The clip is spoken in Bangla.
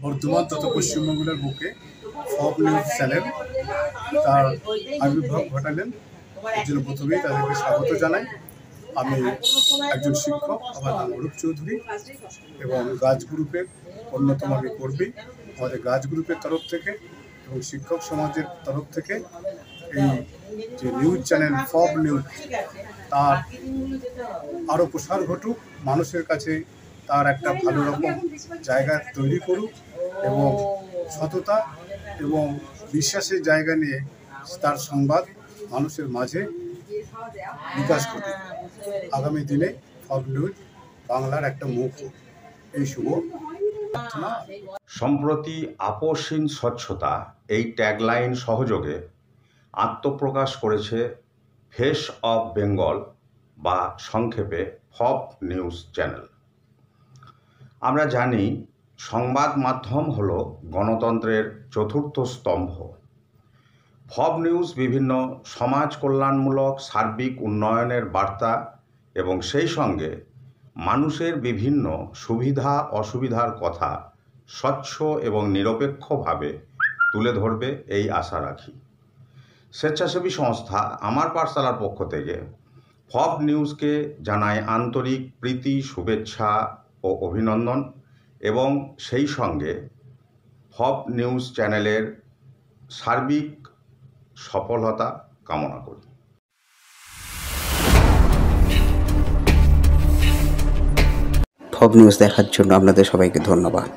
বর্ধমান তথা পশ্চিমবঙ্গের বুকে ফব নিউজ চ্যানেল তার আবির্ভাব ঘটালেন। এর জন্য প্রথমেই তাদেরকে স্বাগত জানাই। আমি একজন শিক্ষক, আমার নাম অরূপ চৌধুরী এবং গাছ গ্রুপের অন্যতম আমি কর্মী। আমাদের গাছ গ্রুপের তরফ থেকে এবং শিক্ষক সমাজের তরফ থেকে এই যে নিউজ চ্যানেল ফব নিউজ তার আরও প্রসার ঘটুক, মানুষের কাছে তার একটা ভালো রকম জায়গা তৈরি করুক এবং সততা এবং বিশ্বাসের জায়গা নিয়ে তার সংবাদ মানুষের মাঝে বিকাশ ঘটুক। আগামী দিনে ফব নিউজ বাংলার একটা মুখ, এই শুভ প্রার্থনা। সম্প্রতি আপোষহীন স্বচ্ছতা এই ট্যাগলাইন সহযোগে আত্মপ্রকাশ করেছে ফেস অব বেঙ্গল বা সংক্ষেপে ফব নিউজ চ্যানেল। আমরা জানি সংবাদ মাধ্যম হল গণতন্ত্রের চতুর্থ স্তম্ভ। ফব নিউজ বিভিন্ন সমাজ কল্যাণমূলক সার্বিক উন্নয়নের বার্তা এবং সেই সঙ্গে মানুষের বিভিন্ন সুবিধা অসুবিধার কথা স্বচ্ছ এবং নিরপেক্ষভাবে তুলে ধরবে এই আশা রাখি। স্বেচ্ছাসেবী সংস্থা আমার পাঠশালার পক্ষ থেকে ফব নিউজকে জানায় আন্তরিক প্রীতি, শুভেচ্ছা ও অভিনন্দন এবং সেই সঙ্গে ফব নিউজ চ্যানেলের সার্বিক সফলতা কামনা করি। ফব নিউজ দেখার জন্য আপনাদের সবাইকে ধন্যবাদ।